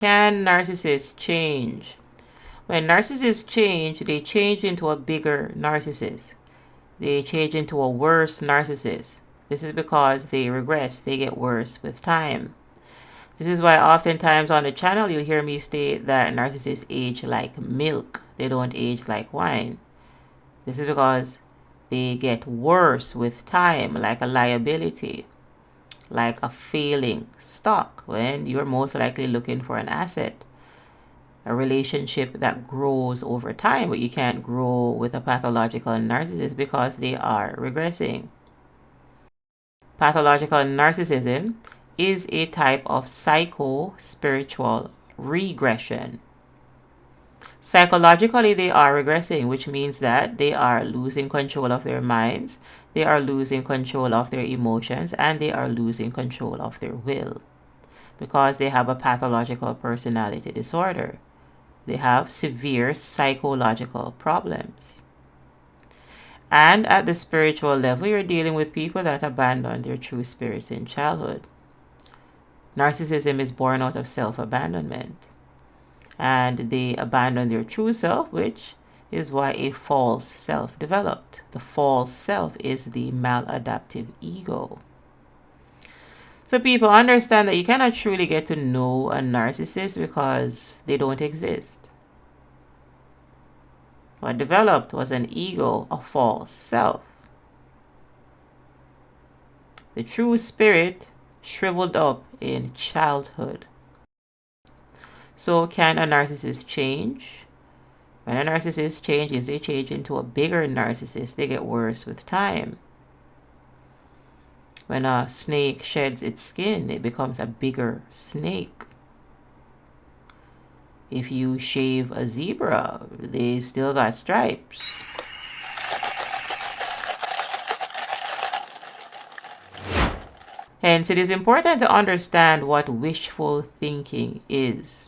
Can narcissists change? When narcissists change, they change into a bigger narcissist. They change into a worse narcissist. This is because they regress, they get worse with time. This is why oftentimes on the channel you'll hear me state that narcissists age like milk. They don't age like wine. This is because they get worse with time, like a liability, like a failing stock when you're most likely looking for an asset. A relationship that grows over time, but you can't grow with a pathological narcissist because they are regressing. Pathological narcissism is a type of psycho-spiritual regression. Psychologically, they are regressing, which means that they are losing control of their minds, they are losing control of their emotions, and they are losing control of their will because they have a pathological personality disorder. They have severe psychological problems. And at the spiritual level, you're dealing with people that abandon their true spirits in childhood. Narcissism is born out of self-abandonment. And they abandon their true self, which is why a false self developed. The false self is the maladaptive ego. So people understand that you cannot truly get to know a narcissist because they don't exist. What developed was an ego, a false self. The true spirit shriveled up in childhood. So can a narcissist change? When a narcissist changes, they change into a bigger narcissist. They get worse with time. When a snake sheds its skin, it becomes a bigger snake. If you shave a zebra, they still got stripes. Hence, it is important to understand what wishful thinking is.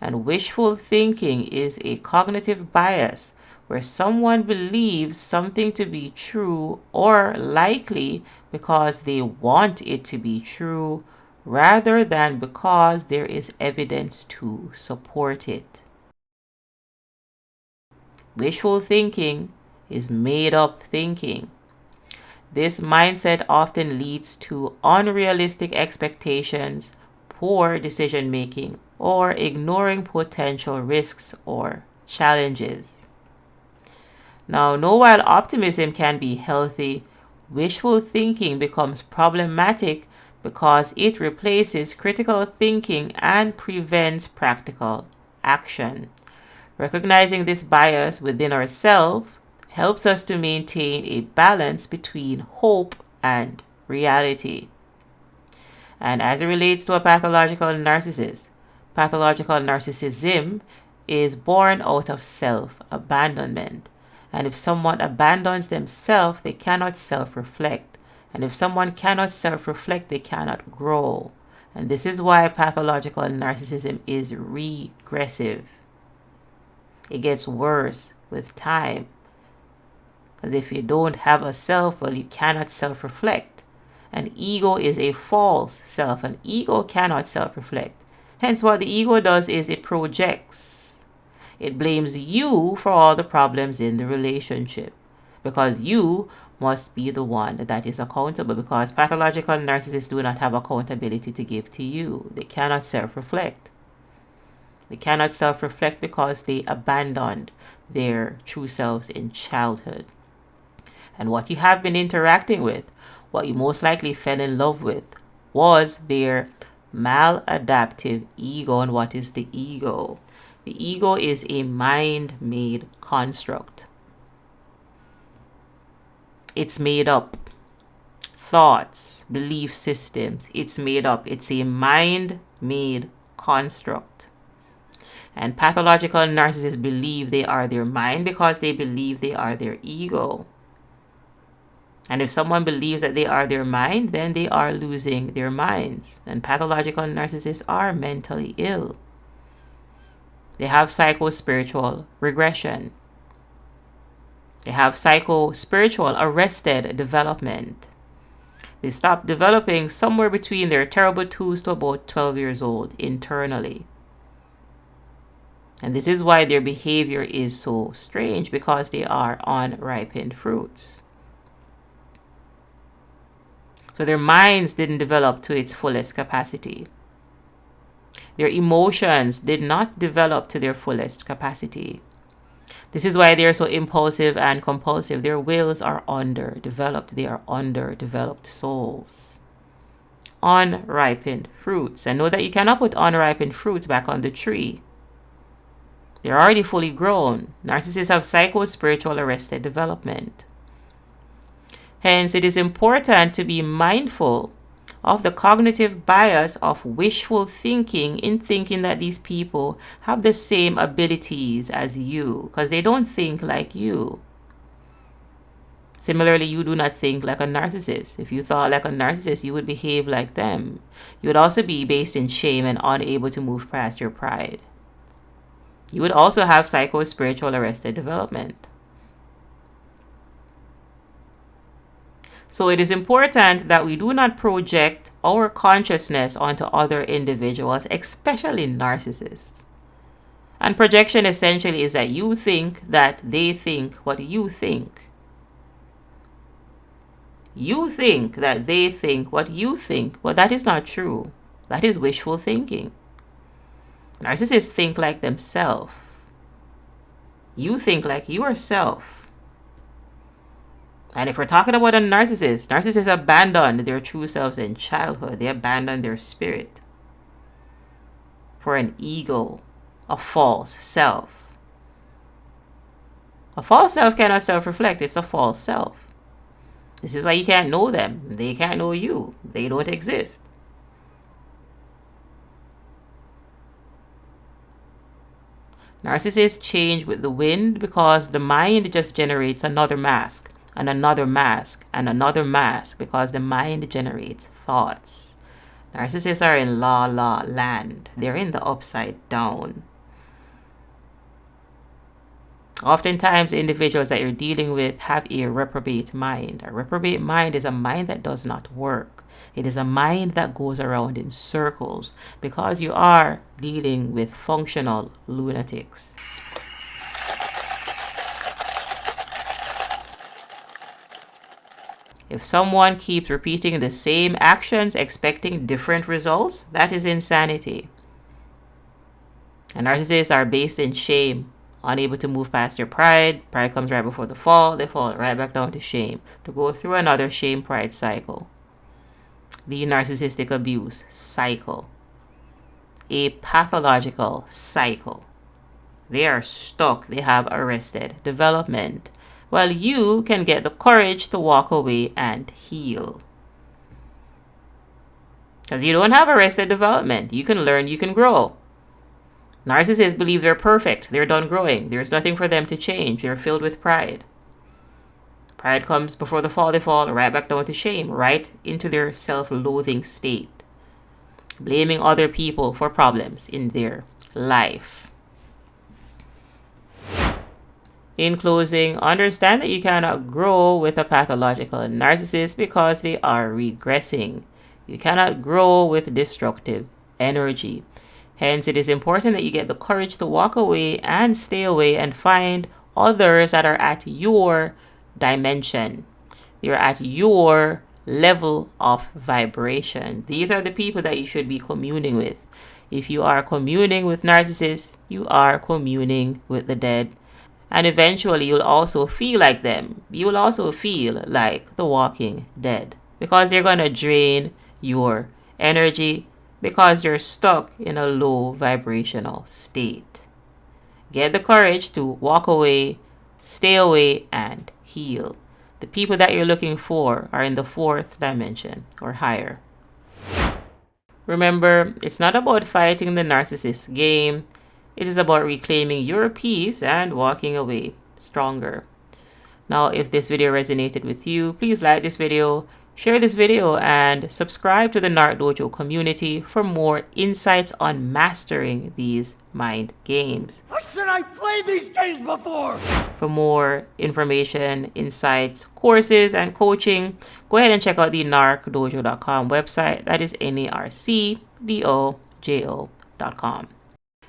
And wishful thinking is a cognitive bias where someone believes something to be true or likely because they want it to be true rather than because there is evidence to support it. Wishful thinking is made-up thinking. This mindset often leads to unrealistic expectations, poor decision-making, or ignoring potential risks or challenges. Now, while optimism can be healthy, wishful thinking becomes problematic because it replaces critical thinking and prevents practical action. Recognizing this bias within ourselves helps us to maintain a balance between hope and reality. And as it relates to a pathological narcissist, pathological narcissism is born out of self-abandonment. And if someone abandons themselves, they cannot self-reflect. And if someone cannot self-reflect, they cannot grow. And this is why pathological narcissism is regressive. It gets worse with time. Because if you don't have a self, well, you cannot self-reflect. An ego is a false self. An ego cannot self-reflect. Hence, what the ego does is it projects. It blames you for all the problems in the relationship because you must be the one that is accountable, because pathological narcissists do not have accountability to give to you. They cannot self-reflect. They cannot self-reflect because they abandoned their true selves in childhood. And what you have been interacting with, what you most likely fell in love with, was their maladaptive ego. And what is the ego? The ego is a mind-made construct. It's made up. Thoughts, belief systems, it's made up. It's a mind-made construct. And pathological narcissists believe they are their mind because they believe they are their ego. And if someone believes that they are their mind, then they are losing their minds. And pathological narcissists are mentally ill. They have psycho-spiritual regression. They have psycho-spiritual arrested development. They stop developing somewhere between their terrible twos to about 12 years old internally. And this is why their behavior is so strange, because they are unripened fruits. So their minds didn't develop to its fullest capacity. Their emotions did not develop to their fullest capacity. This is why they are so impulsive and compulsive. Their wills are underdeveloped. They are underdeveloped souls. Unripened fruits. And know that you cannot put unripened fruits back on the tree. They're already fully grown. Narcissists have psycho-spiritual arrested development. Hence, it is important to be mindful of the cognitive bias of wishful thinking, in thinking that these people have the same abilities as you, because they don't think like you. Similarly, you do not think like a narcissist. If you thought like a narcissist, you would behave like them. You would also be based in shame and unable to move past your pride. You would also have psycho-spiritual arrested development. So it is important that we do not project our consciousness onto other individuals, especially narcissists. And projection essentially is that you think that they think what you think. You think that they think what you think, but that is not true. That is wishful thinking. Narcissists think like themselves. You think like yourself. And if we're talking about a narcissist, narcissists abandon their true selves in childhood. They abandon their spirit for an ego, a false self. A false self cannot self-reflect. It's a false self. This is why you can't know them. They can't know you. They don't exist. Narcissists change with the wind because the mind just generates another mask and another mask and another mask, because the mind generates thoughts. Narcissists are in la la land. They're in the upside down. Oftentimes, individuals that you're dealing with have a reprobate mind. A reprobate mind is a mind that does not work. It is a mind that goes around in circles, because you are dealing with functional lunatics. If someone keeps repeating the same actions, expecting different results, that is insanity. And narcissists are based in shame, unable to move past their pride. Pride comes right before the fall. They fall right back down to shame, to go through another shame-pride cycle. The narcissistic abuse cycle. A pathological cycle. They are stuck. They have arrested development. While you can get the courage to walk away and heal. Because you don't have arrested development. You can learn, you can grow. Narcissists believe they're perfect. They're done growing. There's nothing for them to change. They're filled with pride. Pride comes before the fall. They fall right back down to shame, right into their self-loathing state. Blaming other people for problems in their life. In closing, understand that you cannot grow with a pathological narcissist because they are regressing. You cannot grow with destructive energy. Hence, it is important that you get the courage to walk away and stay away and find others that are at your dimension. They're at your level of vibration. These are the people that you should be communing with. If you are communing with narcissists, you are communing with the dead. And eventually, you'll also feel like them. You will also feel like the walking dead. Because they're going to drain your energy. Because you're stuck in a low vibrational state. Get the courage to walk away, stay away, and heal. The people that you're looking for are in the 4th dimension or higher. Remember, it's not about fighting the narcissist game. It is about reclaiming your peace and walking away stronger. Now, if this video resonated with you, please like this video, share this video, and subscribe to the NarcDojo community for more insights on mastering these mind games. I said I played these games before! For more information, insights, courses, and coaching, go ahead and check out the narcdojo.com website. That is NarcDojo.com.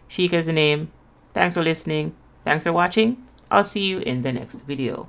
Sheikah is the name. Thanks for listening. Thanks for watching. I'll see you in the next video.